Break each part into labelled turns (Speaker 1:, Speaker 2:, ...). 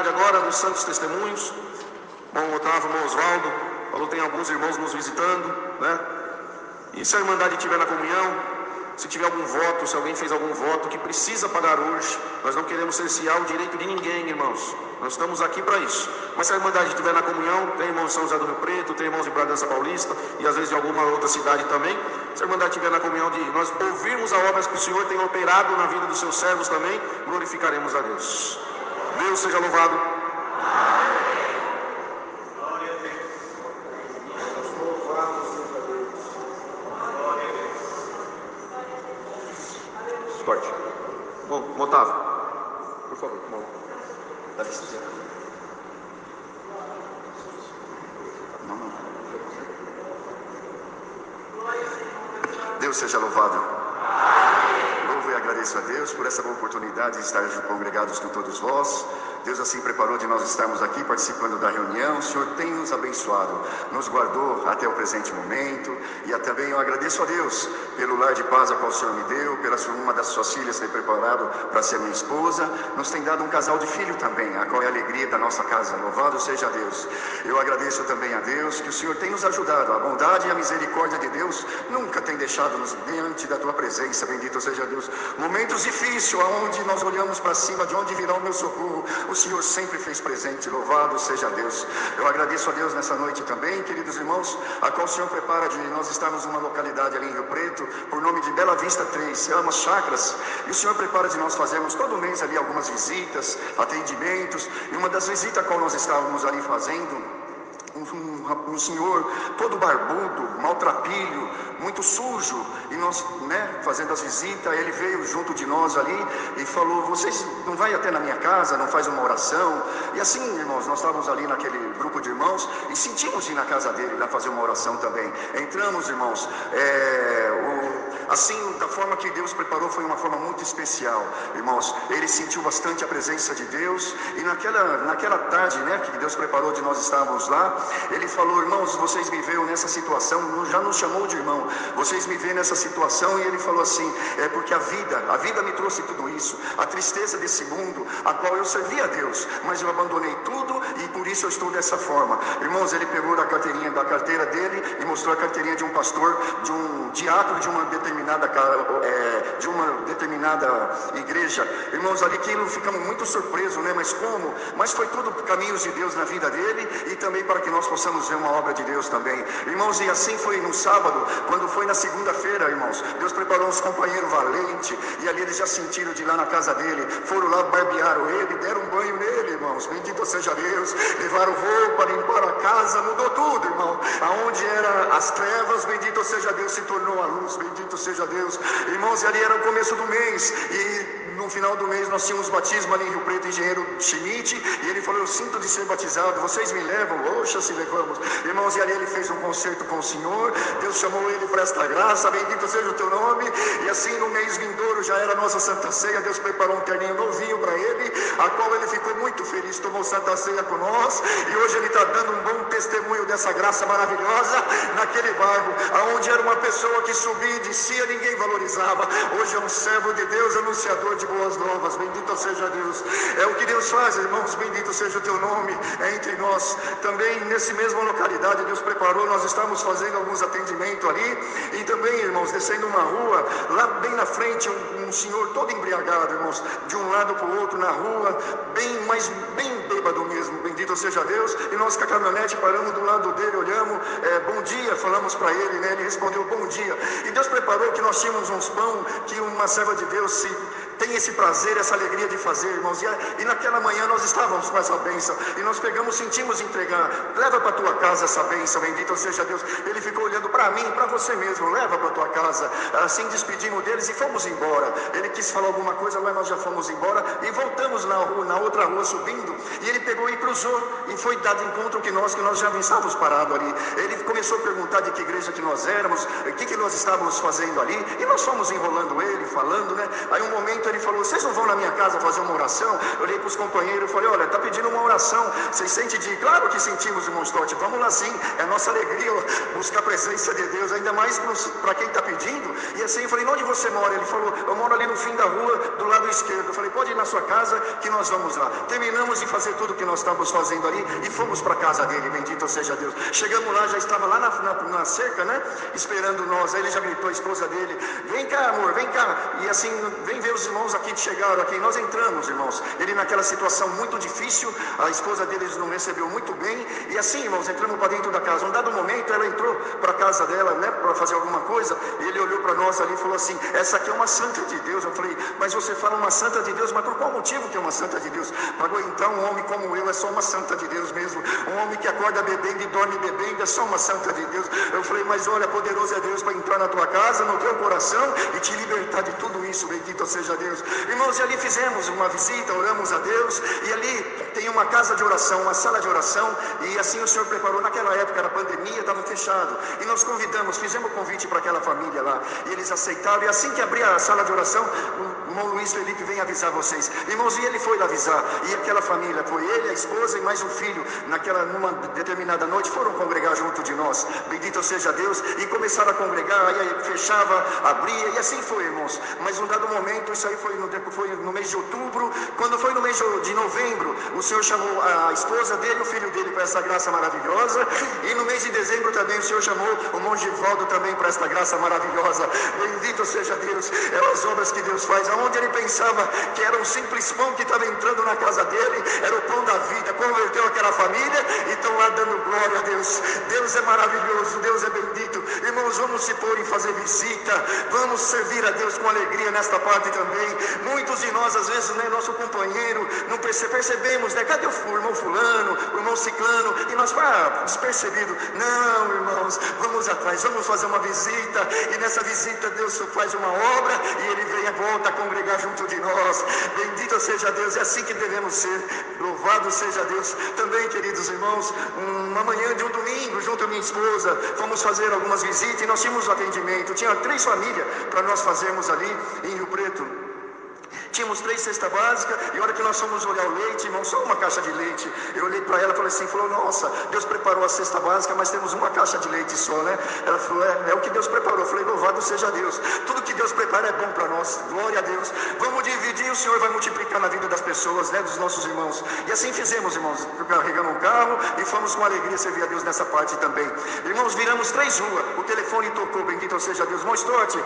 Speaker 1: oportunidade agora dos santos testemunhos. Bom Otávio, bom Oswaldo, falou, tem alguns irmãos nos visitando, né? E se a Irmandade estiver na comunhão, se tiver algum voto, se alguém fez algum voto que precisa pagar hoje, nós não queremos cercear o direito de ninguém, irmãos. Nós estamos aqui para isso. Mas se a Irmandade estiver na comunhão, tem irmãos de São José do Rio Preto, tem irmãos de Bragança Paulista e às vezes de alguma outra cidade também. Se a Irmandade estiver na comunhão de nós ouvirmos a obra que o Senhor tem operado na vida dos seus servos também, glorificaremos a Deus. Deus seja louvado. Corte. Bom, Otávio, por favor, bom. Dá licença. Não. Deus seja louvado. Louvo e agradeço a Deus por essa boa oportunidade de estar congregados com todos vós. Deus assim preparou de nós estarmos aqui participando da reunião. O Senhor tem nos abençoado, nos guardou até o presente momento. E também eu agradeço a Deus pelo lar de paz a qual o Senhor me deu, pela uma das suas filhas ter preparado para ser minha esposa. Nos tem dado um casal de filho também, a qual é a alegria da nossa casa. Louvado seja Deus. Eu agradeço também a Deus que o Senhor tem nos ajudado. A bondade e a misericórdia de Deus nunca tem deixado-nos diante da tua presença. Bendito seja Deus. Momentos difíceis, aonde nós olhamos para cima, de onde virá o meu socorro, o Senhor sempre fez presente. Louvado seja Deus. Eu agradeço a Deus nessa noite também, queridos irmãos, a qual o Senhor prepara de nós estarmos numa localidade ali em Rio Preto, por nome de Bela Vista 3, é umas chácaras, e o Senhor prepara de nós fazermos todo mês ali algumas visitas, atendimentos, e uma das visitas a qual nós estávamos ali fazendo, um senhor todo barbudo, maltrapilho, muito sujo, e nós, fazendo as visitas, ele veio junto de nós ali e falou, vocês não vai até na minha casa, não faz uma oração? E assim, irmãos, nós estávamos ali naquele grupo de irmãos e sentimos ir na casa dele lá fazer uma oração também. Entramos, irmãos, assim, da forma que Deus preparou, foi uma forma muito especial, irmãos. Ele sentiu bastante a presença de Deus, e naquela tarde, que Deus preparou de nós estarmos lá, ele falou, irmãos, vocês me veem nessa situação, já nos chamou de irmão, vocês me veem nessa situação, e ele falou assim, porque a vida me trouxe tudo isso, a tristeza desse mundo, a qual eu servia a Deus, mas eu abandonei tudo, e por isso eu estou dessa forma. Irmãos, ele pegou da carteira dele, e mostrou a carteirinha de um pastor, de um diácono de uma determinada igreja. Irmãos, ali que ficamos muito surpresos, mas como? Mas foi tudo caminhos de Deus na vida dele, e também para que nós possamos ver uma obra de Deus também. Irmãos, e assim foi no sábado, quando foi na segunda-feira, irmãos, Deus preparou uns companheiros valentes, e ali eles já sentiram de ir lá na casa dele, foram lá, barbearam ele, deram um banho nele, irmãos, bendito seja Deus, levaram roupa, limparam a casa, mudou tudo, irmão, aonde era as trevas, bendito seja Deus, se tornou a luz, bendito seja Deus, irmãos, e ali era o começo do mês, e no final do mês nós tínhamos batismo ali em Rio Preto, engenheiro Schmidt, e ele falou, eu sinto de ser batizado, vocês me levam? Oxa, se levamos, irmãos, e ali ele fez um concerto com o Senhor, Deus chamou ele para esta graça, bendito seja o teu nome, e assim no mês vindouro já era a nossa Santa Ceia, Deus preparou um terninho novinho para ele, a qual ele ficou muito feliz, tomou Santa Ceia com nós, e hoje ele está dando um bom testemunho dessa graça maravilhosa, naquele bairro, aonde era uma pessoa que subia e descia, ninguém valorizava, hoje é um servo de Deus, anunciador de boas novas, bendito seja Deus, é o que Deus faz, irmãos, bendito seja o teu nome, entre nós, também nesse mesma localidade, Deus preparou, nós estamos fazendo alguns atendimentos ali, e também, irmãos, descendo uma rua, lá bem na frente, um senhor todo embriagado, irmãos, de um lado para o outro na rua, bem bêbado mesmo, bendito seja Deus, e nós com a caminhonete paramos do lado dele, olhamos, bom dia, falamos para ele, ele respondeu bom dia, e Deus preparou que nós tínhamos uns pão, que uma serva de Deus tem esse prazer, essa alegria de fazer, irmãos, e naquela manhã nós estávamos com essa bênção, e nós sentimos entregar, leva para a tua casa essa bênção, bendito seja Deus, ele ficou olhando para mim, para você mesmo, leva para a tua casa, assim despedimos deles e fomos embora, ele quis falar alguma coisa, mas nós já fomos embora, e voltamos na outra rua subindo, e ele pegou e cruzou, e foi dado encontro que nós já estávamos parados ali, ele começou a perguntar de que igreja que nós éramos, o que nós estávamos fazendo ali, e nós fomos enrolando ele, falando, aí um momento ele falou, vocês não vão na minha casa fazer uma oração? Eu olhei para os companheiros e falei, olha, está pedindo uma oração, vocês sentem de... Claro que sentimos, irmão Stott, vamos lá sim, é a nossa alegria buscar a presença de Deus, ainda mais para quem está pedindo. E assim eu falei, onde você mora? Ele falou, eu moro ali no fim da rua, do lado esquerdo. Eu falei, pode ir na sua casa que nós vamos lá. Terminamos de fazer tudo que nós estávamos fazendo ali e fomos para a casa dele, bendito seja Deus. Chegamos lá, já estava lá na cerca, né, esperando nós. Aí ele já gritou a esposa dele, vem cá amor, vem cá. E assim, vem ver os irmãos aqui que chegaram aqui. Nós entramos, irmãos, ele naquela situação muito difícil, a esposa deles não recebeu muito bem. E assim, irmãos, entramos para dentro da casa. Um dado momento, ela entrou para a casa dela, né, para fazer alguma coisa. E ele olhou para nós ali e falou assim, essa aqui é uma santa de Deus. Eu falei, mas você fala uma santa de Deus, mas por qual motivo que é uma santa de Deus? Pagou, então, um homem como eu é só uma santa de Deus mesmo. Um homem que acorda bebendo e dorme bebendo é só uma santa de Deus. Eu falei, mas olha, poderoso é Deus para entrar na tua casa, no teu coração e te libertar de tudo isso, bendito seja Deus. Irmãos, e ali fizemos uma visita, oramos a Deus, e ali tem uma casa de oração, uma sala de oração, e assim o Senhor preparou. Naquela época era pandemia, estava fechado, e nós convidamos, fizemos convite para aquela família lá, e eles aceitaram. E assim que abrir a sala de oração, o irmão Luiz Felipe vem avisar vocês, irmãos, e ele foi lá avisar. E aquela família, foi ele, a esposa e mais um filho, numa determinada noite foram congregar junto de nós, bendito seja Deus, e começaram a congregar. Aí fechava, abria, e assim foi, irmãos. Mas um dado momento, isso aí foi no mês de outubro. Quando foi no mês de novembro, o Senhor chamou a esposa dele e o filho dele para essa graça maravilhosa. E no mês de dezembro também o Senhor chamou o monge Valdo também para esta graça maravilhosa. Bendito seja Deus, é as obras que Deus faz. Aonde ele pensava que era um simples pão que estava entrando na casa dele, era o pão da vida. Converteu aquela família e estão lá dando glória a Deus. Deus é maravilhoso, Deus é bendito. Irmãos, vamos se pôr em fazer visita, vamos servir a Deus com alegria nesta parte também. Muitos de nós, às vezes, né, nosso companheiro, não percebemos, né, cadê o irmão fulano, o irmão ciclano, e nós, despercebido. Não, irmãos, vamos atrás, vamos fazer uma visita, e nessa visita Deus faz uma obra, e ele vem e volta a congregar junto de nós. Bendito seja Deus, é assim que devemos ser, louvado seja Deus. Também, queridos irmãos, uma manhã de um domingo, junto à minha esposa, fomos fazer algumas visitas, e nós tínhamos atendimento, tinha 3 famílias para nós fazermos ali em Rio Preto. Tínhamos 3 cestas básicas, e a hora que nós fomos olhar o leite, irmão, só uma caixa de leite. Eu olhei para ela e falei assim, nossa, Deus preparou a cesta básica, mas temos uma caixa de leite só, né? Ela falou, é o que Deus preparou. Eu falei, louvado seja Deus. Tudo que Deus prepara é bom para nós, glória a Deus. Vamos dividir e o Senhor vai multiplicar na vida das pessoas, né, dos nossos irmãos. E assim fizemos, irmãos, carregamos um carro e fomos com alegria servir a Deus nessa parte também. Irmãos, viramos 3 ruas, o telefone tocou, bendito seja Deus. Irmão Stott,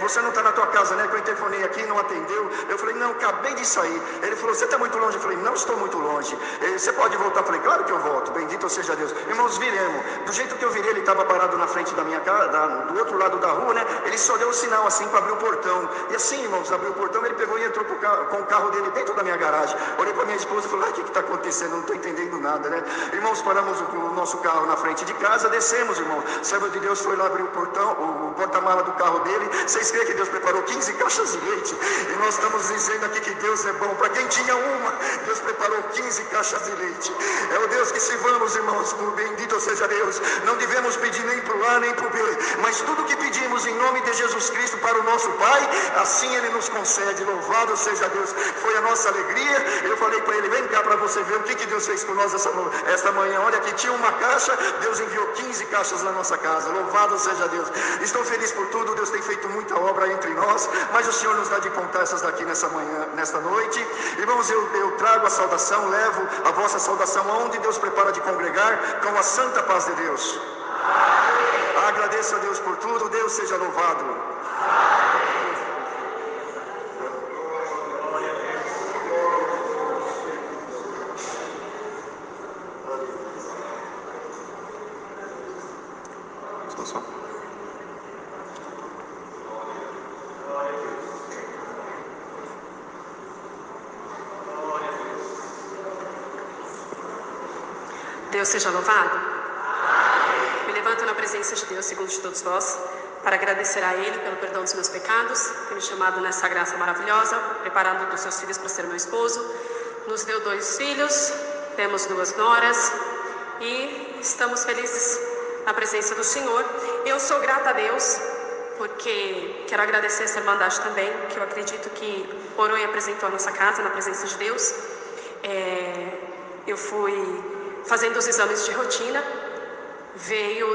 Speaker 1: você não está na tua casa, né? Que eu telefonei aqui, não atendeu. Eu falei, não, acabei de sair. Ele falou, você está muito longe? Eu falei, não estou muito longe. Você pode voltar? Eu falei, claro que eu volto, bendito seja Deus. Irmãos, viremos. Do jeito que eu virei, ele estava parado na frente da minha casa, do outro lado da rua, né? Ele só deu um sinal assim para abrir o portão. E assim, irmãos, abriu o portão, ele pegou e entrou com o carro dele dentro da minha garagem. Olhei para minha esposa e falei, o que está acontecendo? Não estou entendendo nada, né? Irmãos, paramos o nosso carro na frente de casa, descemos, irmão. O servo de Deus foi lá abrir o portão, o porta-mala do carro dele. Vocês creem que Deus preparou 15 caixas de leite? E nós estamos dizendo aqui que Deus é bom. Para quem tinha uma, Deus preparou 15 caixas de leite. É o Deus que sirvamos, irmãos, bendito seja Deus. Não devemos pedir nem para o A nem para o B, mas tudo que pedimos em nome de Jesus Cristo para o nosso Pai, assim Ele nos concede. Louvado seja Deus. Foi a nossa alegria. Eu falei para ele, vem cá para você ver o que Deus fez por nós esta manhã. Olha, que tinha uma caixa, Deus enviou 15 caixas na nossa casa. Louvado seja Deus. Estou feliz por tudo. Deus tem feito muita obra entre nós, mas o Senhor nos dá de contar essas daqui nessa manhã, nesta noite. Irmãos, eu trago a saudação, levo a vossa saudação aonde Deus prepara de congregar, com a santa paz de Deus. Amém. Agradeço a Deus por tudo. Deus seja louvado. Amém.
Speaker 2: Deus seja louvado. Me levanto na presença de Deus, segundo de todos vós, para agradecer a Ele pelo perdão dos meus pecados, ter me chamado nessa graça maravilhosa, preparando um dos seus filhos para ser meu esposo. Nos deu 2 filhos, temos 2 noras e estamos felizes na presença do Senhor. Eu sou grata a Deus porque quero agradecer essa Irmandade também, que eu acredito que orou e apresentou a nossa casa na presença de Deus. Eu fui fazendo os exames de rotina,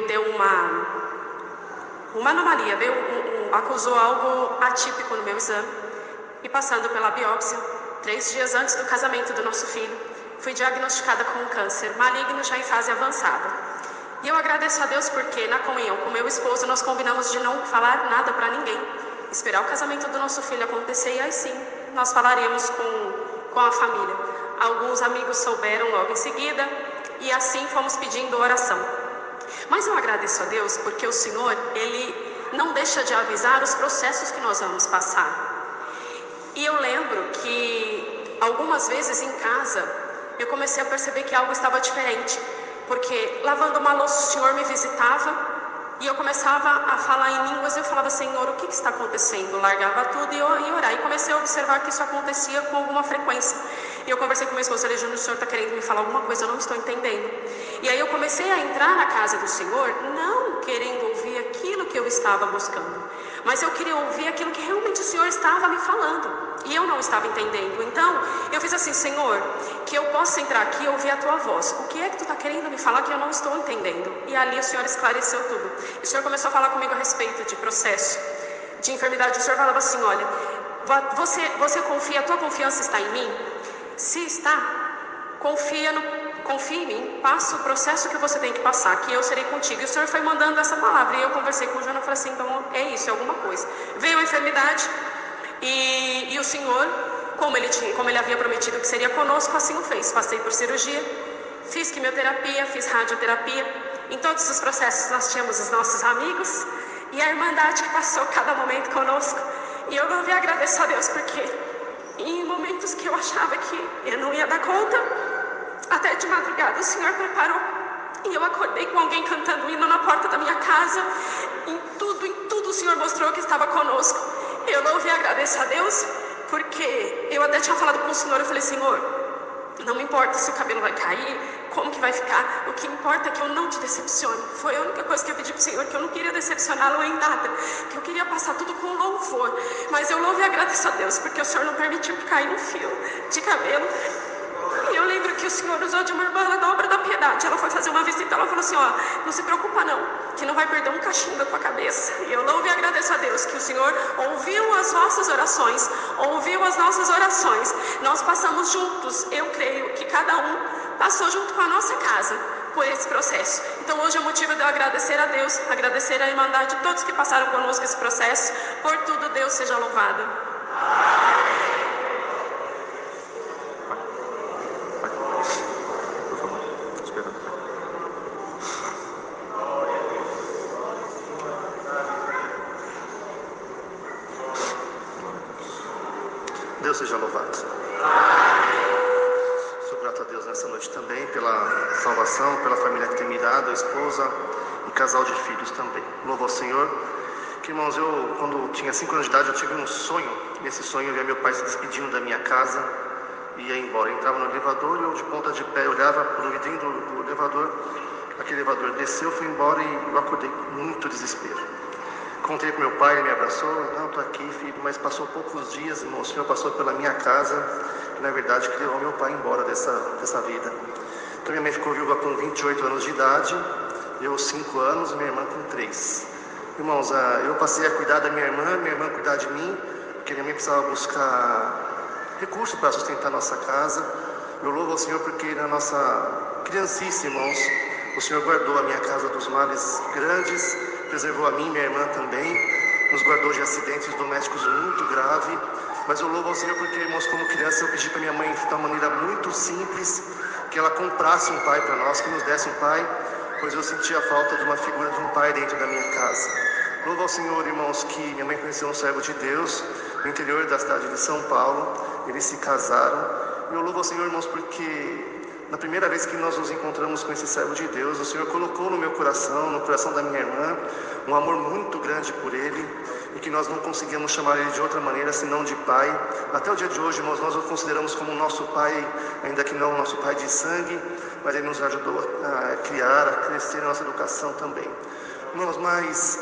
Speaker 2: deu uma anomalia, acusou algo atípico no meu exame, e passando pela biópsia, 3 dias antes do casamento do nosso filho, fui diagnosticada com um câncer maligno já em fase avançada. E eu agradeço a Deus porque na comunhão com meu esposo nós combinamos de não falar nada para ninguém, esperar o casamento do nosso filho acontecer e aí sim nós falaríamos com a família. Alguns amigos souberam logo em seguida e assim fomos pedindo oração. Mas eu agradeço a Deus porque o Senhor, Ele não deixa de avisar os processos que nós vamos passar. E eu lembro que algumas vezes em casa eu comecei a perceber que algo estava diferente, porque lavando uma louça o Senhor me visitava e eu começava a falar em línguas. Eu falava: Senhor, o que está acontecendo? Largava tudo e orar, e comecei a observar que isso acontecia com alguma frequência. E eu conversei com meu esposo: falei: Júnior, o Senhor está querendo me falar alguma coisa, eu não estou entendendo. E aí eu comecei a entrar na casa do Senhor, não querendo ouvir aquilo que eu estava buscando, mas eu queria ouvir aquilo que realmente o Senhor estava me falando, e eu não estava entendendo. Então eu fiz assim: Senhor, que eu possa entrar aqui e ouvir a Tua voz. O que é que Tu está querendo me falar que eu não estou entendendo? E ali o Senhor esclareceu tudo. E o Senhor começou a falar comigo a respeito de processo de enfermidade. O Senhor falava assim: olha, você confia, a tua confiança está em mim? Se está, confia em mim, passa o processo que você tem que passar, que eu serei contigo. E o Senhor foi mandando essa palavra, e eu conversei com o Jonas e falei assim: então é isso, é alguma coisa. Veio a enfermidade, e o Senhor, como ele havia prometido que seria conosco, assim o fez. Passei por cirurgia, fiz quimioterapia, fiz radioterapia. Em todos os processos nós tínhamos os nossos amigos e a Irmandade que passou cada momento conosco. E eu louvo e agradeço a Deus porque em momentos que eu achava que eu não ia dar conta, até de madrugada o Senhor preparou. E eu acordei com alguém cantando hino na porta da minha casa. Em tudo o Senhor mostrou que estava conosco. Eu louvo e agradeço a Deus porque eu até tinha falado com o Senhor. Eu falei: Senhor, não me importa se o cabelo vai cair, como que vai ficar, o que importa é que eu não te decepcione. Foi a única coisa que eu pedi para o Senhor, que eu não queria decepcioná-lo em nada, que eu queria passar tudo com louvor. Mas eu louvo e agradeço a Deus porque o Senhor não permitiu que caia um fio de cabelo. E eu lembro que o Senhor usou de uma irmã lá da Obra da Piedade. Ela foi fazer uma visita, ela falou assim: ó, não se preocupa não, que não vai perder um cachinho da tua cabeça. E eu louvo e agradeço a Deus que o Senhor ouviu as nossas orações, ouviu as nossas orações. Nós passamos juntos, eu creio que cada um passou junto com a nossa casa por esse processo. Então hoje é motivo de eu agradecer a Deus, agradecer a Irmandade, todos que passaram conosco esse processo. Por tudo, Deus seja louvado.
Speaker 3: Deus seja louvado. Sou grato a Deus nessa noite também pela salvação, pela família que tem me dado, a esposa e casal de filhos também. Louvo ao Senhor. Que, irmãos, eu quando tinha 5 anos de idade eu tive um sonho. Nesse sonho eu via meu pai se despedindo da minha casa e ia embora. Eu entrava no elevador e eu de ponta de pé olhava para o vidrinho do elevador. Aquele elevador desceu, fui embora e eu acordei com muito desespero. Contei para meu pai, ele me abraçou: não, estou aqui, filho, mas passou poucos dias, irmão, o Senhor passou pela minha casa, que na verdade que levou meu pai embora dessa vida. Então minha mãe ficou viúva com 28 anos de idade, eu 5 anos e minha irmã com 3. Irmãos, eu passei a cuidar da minha irmã cuidar de mim, porque minha mãe precisava buscar recursos para sustentar a nossa casa. Eu louvo ao Senhor porque na nossa criancice, irmãos, o Senhor guardou a minha casa dos males grandes, preservou a mim e minha irmã também, nos guardou de acidentes domésticos muito graves. Mas eu louvo ao Senhor porque, irmãos, como criança eu pedi para minha mãe de uma maneira muito simples, que ela comprasse um pai para nós, que nos desse um pai, pois eu sentia a falta de uma figura de um pai dentro da minha casa. Louvo ao Senhor, irmãos, que minha mãe conheceu um servo de Deus no interior da cidade de São Paulo, eles se casaram. Eu louvo ao Senhor, irmãos, porque na primeira vez que nós nos encontramos com esse servo de Deus, o Senhor colocou no meu coração, no coração da minha irmã, um amor muito grande por ele, e que nós não conseguíamos chamar ele de outra maneira senão de pai. Até o dia de hoje, irmãos, nós o consideramos como nosso pai, ainda que não nosso pai de sangue, mas ele nos ajudou a criar, a crescer na nossa educação também. Irmãos, mas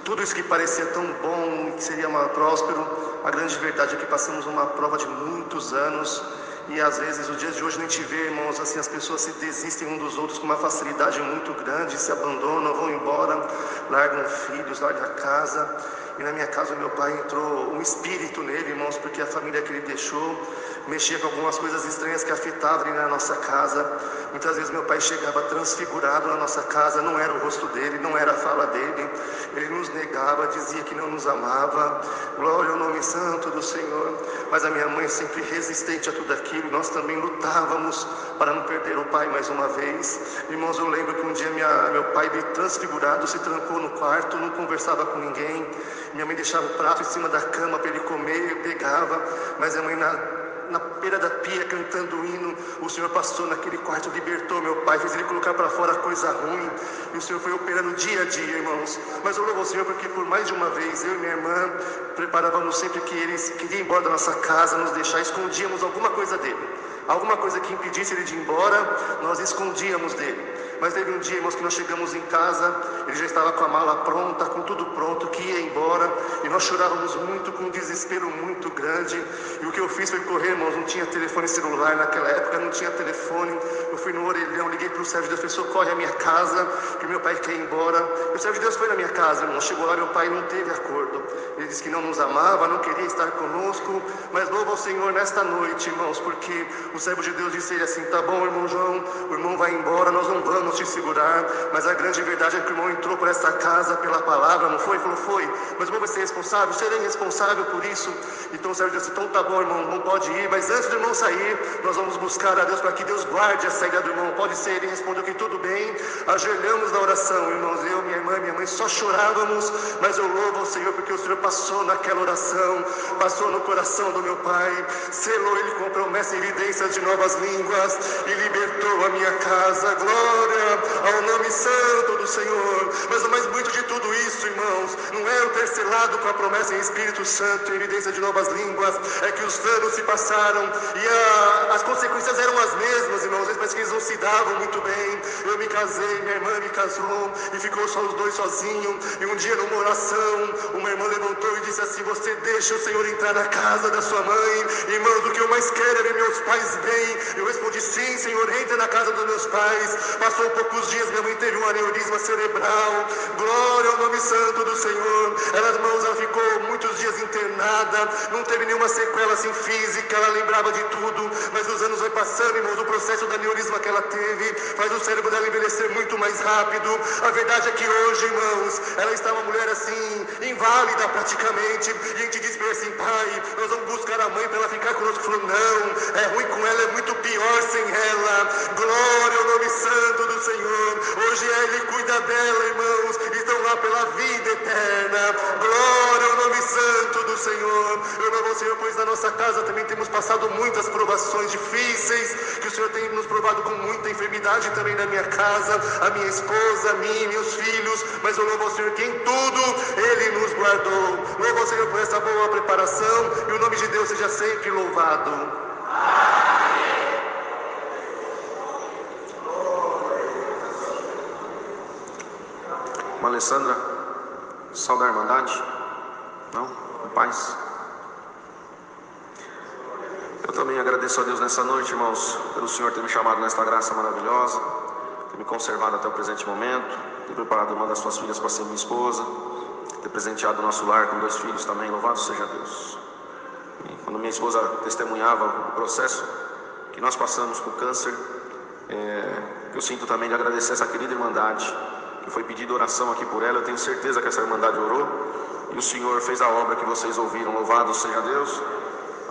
Speaker 3: tudo isso que parecia tão bom, que seria próspero, a grande verdade é que passamos uma prova de muitos anos. E às vezes, os dias de hoje, nem te vê, irmãos, assim, as pessoas se desistem um dos outros com uma facilidade muito grande, se abandonam, vão embora, largam filhos, largam a casa. E na minha casa, meu pai entrou um espírito nele, irmãos, porque a família que ele deixou mexia com algumas coisas estranhas que afetavam ele na nossa casa. Muitas vezes meu pai chegava transfigurado na nossa casa, não era o rosto dele, não era a fala dele. Ele nos negava, dizia que não nos amava. Glória ao nome santo do Senhor. Mas a minha mãe sempre resistente a tudo aquilo. Nós também lutávamos para não perder o pai mais uma vez. Irmãos, eu lembro que um dia meu pai, transfigurado, se trancou no quarto, não conversava com ninguém. Minha mãe deixava o prato em cima da cama para ele comer, eu pegava, mas a mãe na beira da pia cantando o hino, o Senhor passou naquele quarto, libertou meu pai, fez ele colocar para fora coisa ruim, e o Senhor foi operando dia a dia, irmãos. Mas eu louvo ao Senhor porque por mais de uma vez eu e minha irmã preparávamos sempre que eles queriam ir embora da nossa casa, nos deixar, escondíamos alguma coisa dele, alguma coisa que impedisse ele de ir embora, nós escondíamos dele. Mas teve um dia, irmãos, que nós chegamos em casa, ele já estava com a mala pronta, com tudo pronto, que ia embora, e nós chorávamos muito, com um desespero muito grande. E o que eu fiz foi correr, irmãos, não tinha telefone celular naquela época, não tinha telefone. Eu fui no orelhão, liguei para o servo de Deus, falei, socorre a minha casa, que meu pai quer ir embora. E o servo de Deus foi na minha casa, irmão, chegou lá, meu pai não teve acordo. Ele disse que não nos amava, não queria estar conosco, mas louvo ao Senhor nesta noite, irmãos, porque o servo de Deus disse ele assim, tá bom, irmão João, o irmão vai embora, nós não vamos te segurar, mas a grande verdade é que o irmão entrou por esta casa pela palavra, não foi? Ele falou, foi, mas o irmão vai ser responsável? Serei responsável por isso. Então o servo disse, então tá bom, irmão, não pode ir, mas antes do irmão sair, nós vamos buscar a Deus para que Deus guarde a saída do irmão. Pode ser? Ele respondeu que tudo bem. Ajoelhamos na oração, irmãos, eu, minha mãe só chorávamos, mas eu louvo ao Senhor porque o Senhor passou naquela oração, passou no coração do meu pai, selou ele com promessa e evidências de novas línguas e libertou a minha casa. Glória ao nome santo do Senhor. Mas o mais bonito de tudo isso, irmãos, não é o ter selado com a promessa em Espírito Santo e evidência de novas línguas, é que os anos se passaram e as consequências eram as mesmas, irmãos, mas que eles não se davam muito bem. Eu me casei, minha irmã me casou e ficou só os dois sozinhos. E um dia numa oração, uma irmã levantou e disse assim, você deixa o Senhor entrar na casa da sua mãe? Irmãos, o que eu mais quero é ver meus pais bem. Eu respondi, sim, Senhor, entra na casa dos meus pais. Passou poucos dias, minha mãe teve um aneurisma cerebral. Glória ao nome santo do Senhor. Ela ficou muitos dias internada, não teve nenhuma sequela assim física, ela lembrava de tudo, mas os anos vai passando, irmãos, o processo da aneurisma que ela teve faz o cérebro dela envelhecer muito mais rápido. A verdade é que hoje, irmãos, ela está uma mulher assim, inválida praticamente, e a gente disse para ela assim, pai, nós vamos buscar a mãe para ela ficar conosco. Falou, não, é ruim com ela, é muito pior sem ela. Glória ao nome santo do Senhor. Hoje Ele cuida dela, irmãos, estão lá pela vida eterna. Glória ao nome santo do Senhor. Eu louvo ao Senhor, pois na nossa casa também temos passado muitas provações difíceis, que o Senhor tem nos provado com muita enfermidade também na minha casa, a minha esposa, a mim, meus filhos, mas eu louvo ao Senhor que em tudo Ele nos guardou. Louvo ao Senhor por essa boa preparação e o nome de Deus seja sempre louvado.
Speaker 4: Alessandra, salve a Irmandade. Não? Paz. Eu também agradeço a Deus nessa noite, irmãos, pelo Senhor ter me chamado nesta graça maravilhosa, ter me conservado até o presente momento, ter preparado uma das suas filhas para ser minha esposa, ter presenteado o nosso lar com 2 filhos também, louvado seja Deus. E quando minha esposa testemunhava o processo que nós passamos com o câncer, eu sinto também de agradecer essa querida Irmandade, que foi pedido oração aqui por ela. Eu tenho certeza que essa Irmandade orou e o Senhor fez a obra que vocês ouviram, louvado seja Deus.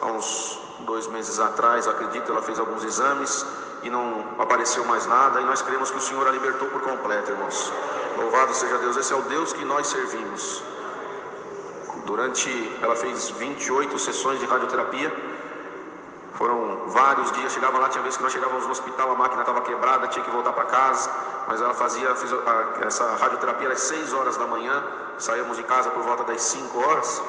Speaker 4: Há uns 2 meses atrás, acredito, ela fez alguns exames e não apareceu mais nada, e nós cremos que o Senhor a libertou por completo, irmãos. Louvado seja Deus, esse é o Deus que nós servimos. Ela fez 28 sessões de radioterapia, foram vários dias, chegava lá, tinha vezes que nós chegávamos no hospital, a máquina estava quebrada, tinha que voltar para casa, mas ela fazia essa radioterapia às 6 horas da manhã, saíamos de casa por volta das 5 horas,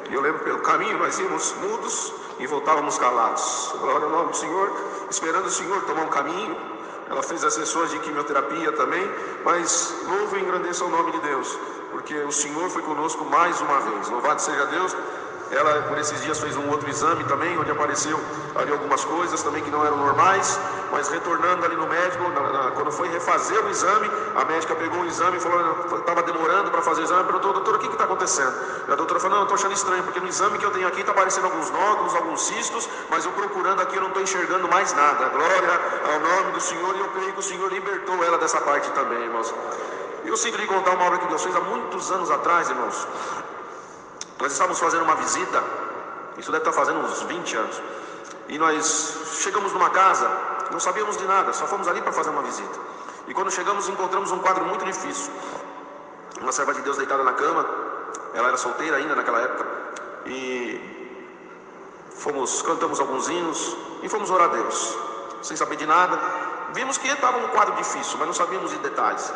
Speaker 4: e eu lembro pelo caminho, nós íamos mudos e voltávamos calados, glória ao nome do Senhor, esperando o Senhor tomar um caminho, ela fez as sessões de quimioterapia também, mas louvo e engrandeça o nome de Deus, porque o Senhor foi conosco mais uma vez. Louvado seja Deus. Ela, por esses dias, fez um outro exame também, onde apareceu ali algumas coisas também que não eram normais, mas retornando ali no médico, quando foi refazer o exame, a médica pegou o exame e falou, estava demorando para fazer o exame, perguntou, doutora, o que está acontecendo? E a doutora falou, não, eu estou achando estranho, porque no exame que eu tenho aqui está aparecendo alguns nódulos, alguns cistos, mas eu procurando aqui eu não estou enxergando mais nada. Glória ao nome do Senhor, e eu creio que o Senhor libertou ela dessa parte também, irmãos. E eu sinto lhe contar uma obra que Deus fez há muitos anos atrás, irmãos. Nós estávamos fazendo uma visita, isso deve estar fazendo uns 20 anos, e nós chegamos numa casa, não sabíamos de nada, só fomos ali para fazer uma visita. E quando chegamos, encontramos um quadro muito difícil. Uma serva de Deus deitada na cama, ela era solteira ainda naquela época, e cantamos alguns hinos e fomos orar a Deus, sem saber de nada. Vimos que estava um quadro difícil, mas não sabíamos de detalhes.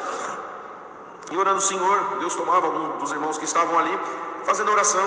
Speaker 4: E orando o Senhor, Deus tomava algum dos irmãos que estavam ali, fazendo oração,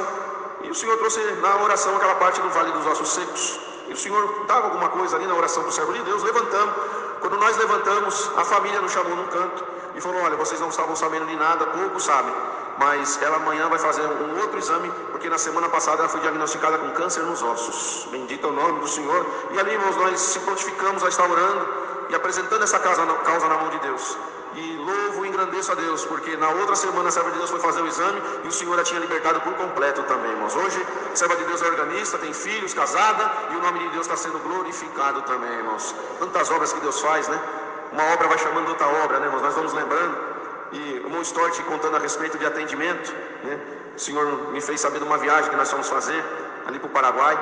Speaker 4: e o Senhor trouxe na oração aquela parte do vale dos ossos secos, e o Senhor dava alguma coisa ali na oração do servo de Deus. Levantamos. Quando nós levantamos, a família nos chamou num canto e falou, olha, vocês não estavam sabendo de nada, pouco sabem, mas ela amanhã vai fazer um outro exame, porque na semana passada ela foi diagnosticada com câncer nos ossos. Bendito é o nome do Senhor. E ali, irmãos, nós se prontificamos a estar orando e apresentando essa causa na mão de Deus. E louvo e engrandeço a Deus, porque na outra semana a serva de Deus foi fazer o exame e o Senhor a tinha libertado por completo também, irmãos. Hoje a serva de Deus é organista, tem filhos, casada, e o nome de Deus está sendo glorificado também, irmãos. Tantas obras que Deus faz, né? Uma obra vai chamando outra obra, né, irmãos? Nós vamos lembrando. E o irmão Stort contando a respeito de atendimento, né? O Senhor me fez saber de uma viagem que nós fomos fazer ali para o Paraguai,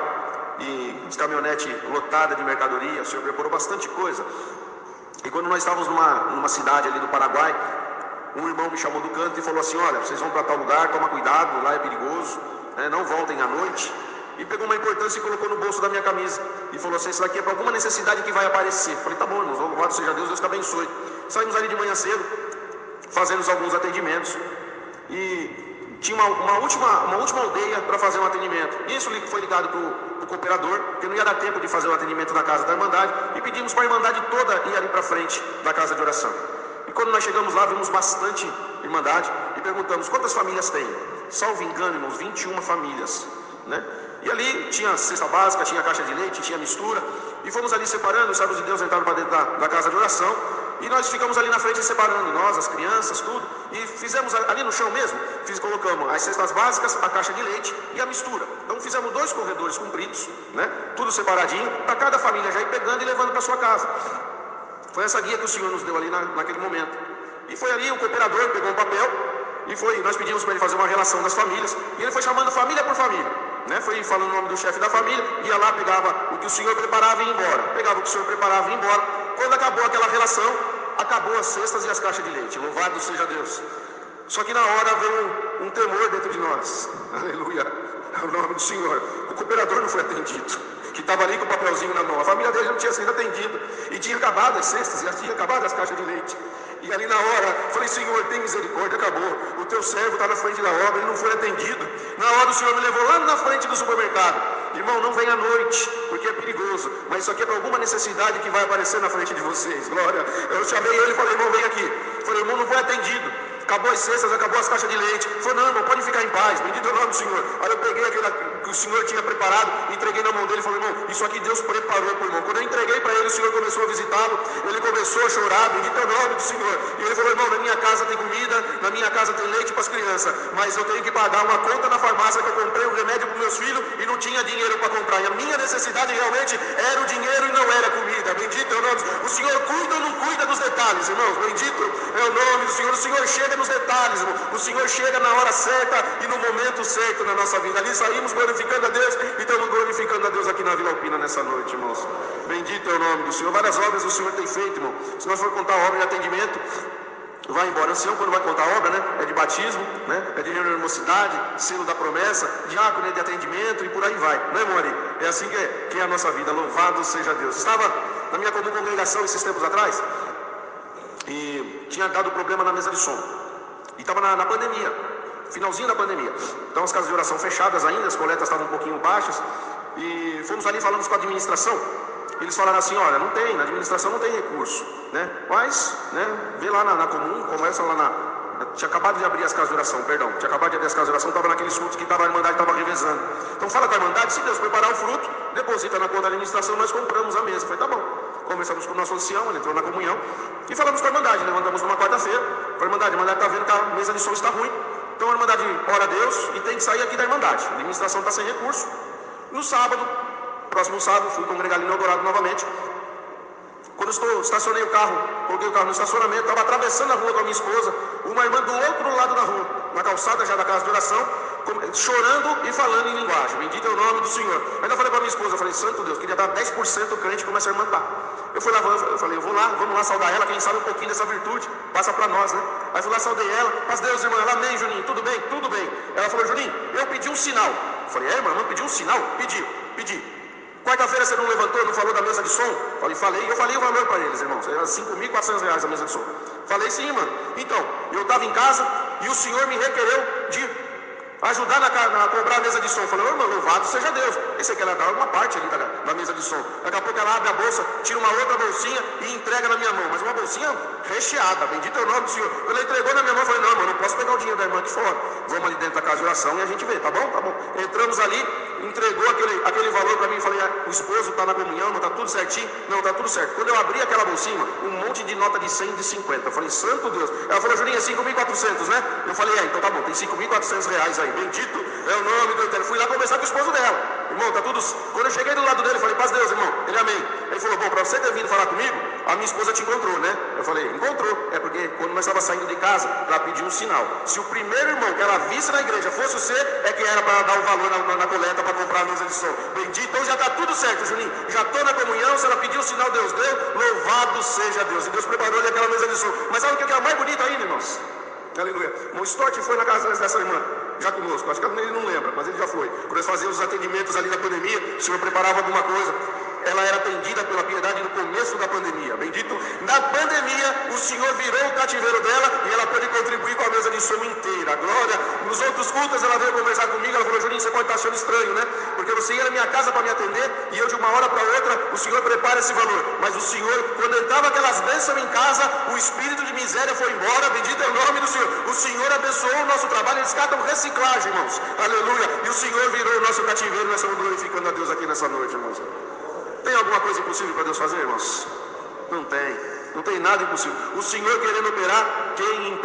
Speaker 4: e de caminhonete lotada de mercadoria. O Senhor preparou bastante coisa. E quando nós estávamos numa cidade ali do Paraguai, um irmão me chamou do canto e falou assim, olha, vocês vão para tal lugar, toma cuidado, lá é perigoso, né? Não voltem à noite. E pegou uma importância e colocou no bolso da minha camisa e falou assim, isso aqui é para alguma necessidade que vai aparecer. Eu falei, tá bom, irmãos, louvado seja Deus, Deus te abençoe. Saímos ali de manhã cedo, fazemos alguns atendimentos, e tinha uma última aldeia para fazer um atendimento. Isso foi ligado para o cooperador, porque não ia dar tempo de fazer o atendimento na casa da Irmandade, e pedimos para a Irmandade toda ir ali para frente da casa de oração. E quando nós chegamos lá, vimos bastante Irmandade e perguntamos, quantas famílias tem? Salvo engano, irmãos, 21 famílias, né? E ali tinha cesta básica, tinha caixa de leite, tinha mistura, e fomos ali separando. Os servos de Deus entraram para dentro da casa de oração, e nós ficamos ali na frente separando, nós, as crianças, tudo, e fizemos ali no chão mesmo, colocamos as cestas básicas, a caixa de leite e a mistura. Então fizemos 2 corredores compridos, né? Tudo separadinho, para cada família já ir pegando e levando para sua casa. Foi essa guia que o Senhor nos deu ali naquele momento. E foi ali, o cooperador pegou um papel, e nós pedimos para ele fazer uma relação das famílias, e ele foi chamando família por família, né? Foi falando o nome do chefe da família, ia lá, pegava o que o Senhor preparava e ia embora. Pegava o que o Senhor preparava e ia embora. Quando acabou aquela relação, acabou as cestas e as caixas de leite. Louvado seja Deus. Só que na hora veio um temor dentro de nós. Aleluia. É o nome do Senhor. O cooperador não foi atendido, que estava ali com o papelzinho na mão. A família dele não tinha sido atendida. E tinha acabado as cestas e tinha acabado as caixas de leite. E ali na hora, falei, Senhor, tem misericórdia, acabou. O teu servo está na frente da obra, ele não foi atendido. Na hora o Senhor me levou lá na frente do supermercado. Irmão, não venha à noite, porque é perigoso. Mas isso aqui é para alguma necessidade que vai aparecer na frente de vocês. Glória. Eu chamei ele e falei, irmão, vem aqui. Falei, irmão, não foi atendido. Acabou as cestas, acabou as caixas de leite. Falei, não, irmão, pode ficar em paz. Bendito é o nome do Senhor. Aí eu peguei aquilo que o Senhor tinha preparado, entreguei na mão dele e falei, irmão, isso aqui Deus preparou para o irmão. Quando eu entreguei para ele, o Senhor começou a visitá-lo. Ele começou a chorar, bendito é o nome do Senhor. E ele falou, irmão, na minha casa tem comida, na minha casa tem leite para as crianças, mas eu tenho que pagar uma conta na farmácia que eu comprei um remédio para os meus filhos e não tinha dinheiro para comprar. E a minha necessidade realmente era o dinheiro e não era comida. Bendito é o nome do Senhor. O Senhor cuida ou não cuida dos detalhes, irmãos? Bendito é o nome do Senhor. O Senhor chega nos detalhes, irmão. O Senhor chega na hora certa e no momento certo na nossa vida. Ali saímos glorificando a Deus e estamos glorificando a Deus aqui na Vila Alpina nessa noite, irmãos. Bendito é o nome do Senhor. Várias obras o Senhor tem feito, irmão. Se nós for contar a obra de atendimento, vai embora. Ancião, quando vai contar a obra, né? É de batismo, né? É de reunião de mocidade, selo da promessa, diácono de atendimento e por aí vai, né, Mori? É assim que é a nossa vida. Louvado seja Deus. Estava na minha comum congregação esses tempos atrás e tinha dado problema na mesa de som. E estava na pandemia, finalzinho da pandemia. Então as casas de oração fechadas ainda, as coletas estavam um pouquinho baixas. E fomos ali, falamos com a administração. Eles falaram assim, olha, não tem, na administração não tem recurso, né? Mas, né, vê lá na comum, começa lá tinha acabado de abrir as casas de oração, perdão. Tinha acabado de abrir as casas de oração, estava naqueles frutos que a Irmandade estava revezando. Então fala com a Irmandade, se Deus preparar o fruto, deposita na conta da administração, nós compramos a mesa. Eu falei, tá bom. Conversamos com o nosso ancião, ele entrou na comunhão e falamos com a Irmandade. Levantamos numa quarta-feira. A Irmandade está vendo que a mesa de som está ruim. Então a Irmandade ora a Deus e tem que sair aqui da Irmandade. A administração está sem recurso. No sábado, próximo sábado, fui congregar ali no Eldorado novamente. Quando estacionei o carro, coloquei o carro no estacionamento, estava atravessando a rua com a minha esposa, uma irmã do outro lado da rua, na calçada já da casa de oração, chorando e falando em linguagem. Bendito é o nome do Senhor. Ainda falei para minha esposa, eu falei, santo Deus, queria dar 10% crente como essa irmã está. Eu fui lá, eu falei, vamos lá saudar ela, quem sabe um pouquinho dessa virtude, passa para nós, né? Aí fui lá, saudei ela, mas Deus, irmã, ela, amém, Juninho, tudo bem, tudo bem. Ela falou, Juninho, eu pedi um sinal. Eu falei, irmã, pediu um sinal? Pedi. Quarta-feira você não levantou, não falou da mesa de som? Eu falei o valor para eles, irmãos. Era R$5.400 a mesa de som. Falei, sim, mano. Então, eu estava em casa e o Senhor me requereu de ajudar a comprar a mesa de som. Eu falei, irmão, louvado seja Deus. Esse aqui ela dá uma parte ali da mesa de som. Daqui a pouco ela abre a bolsa, tira uma outra bolsinha e entrega na minha mão. Mas uma bolsinha recheada, bendito é o nome do Senhor. Ela entregou na minha mão, eu falei, não, irmão, não posso pegar o dinheiro da irmã aqui fora. Vamos ali dentro da casa de oração e a gente vê, tá bom? Tá bom. Entramos ali, entregou aquele valor para mim. Falei, o esposo está na comunhão, não está tudo certinho? Não, está tudo certo. Quando eu abri aquela bolsinha, um monte de nota de 100 e de 50. Eu falei, santo Deus. Ela falou, Juninho, é 5.400, né? Eu falei, então tá bom, tem R$5.400 aí. Bendito é o nome do Eterno. Fui lá conversar com o esposo dela. Irmão, tá tudo. Quando eu cheguei do lado dele, eu falei, paz Deus, irmão. Ele, amém. Ele falou, bom, para você ter vindo falar comigo, a minha esposa te encontrou, né? Eu falei, encontrou. É porque quando nós estávamos saindo de casa, ela pediu um sinal. Se o primeiro irmão que ela visse na igreja fosse você, é que era para dar o valor na coleta para comprar a mesa de som. Bendito, então já está tudo certo, Juninho. Já estou na comunhão, se ela pediu o sinal, Deus deu. Louvado seja Deus. E Deus preparou ali aquela mesa de som. Mas sabe o que é mais bonito ainda, irmãos? Aleluia. O Stott foi na casa dessa irmã, já conosco. Acho que ele não lembra, mas ele já foi. Quando nós fazíamos os atendimentos ali na pandemia, o Senhor preparava alguma coisa. Ela era atendida pela piedade no começo da pandemia. Bendito. Na pandemia, o Senhor virou o cativeiro dela e ela pôde contribuir com a mesa de som inteira. Glória. Nos outros cultos, ela veio conversar comigo. Ela falou, Juninho, você pode estar achando estranho, né? Porque você ia na minha casa para me atender e eu, de uma hora para outra, o Senhor prepara esse valor. Mas o Senhor, quando entrava aquelas bênçãos em casa, o espírito de miséria foi embora. Bendito é o nome do Senhor. O Senhor abençoou o nosso trabalho. Eles catam reciclagem, irmãos. Aleluia. E o Senhor virou o nosso cativeiro. Nós estamos glorificando a Deus aqui nessa noite, irmãos. Tem alguma coisa impossível para Deus fazer, irmãos? Não tem. Não tem nada impossível. O Senhor querendo operar, quem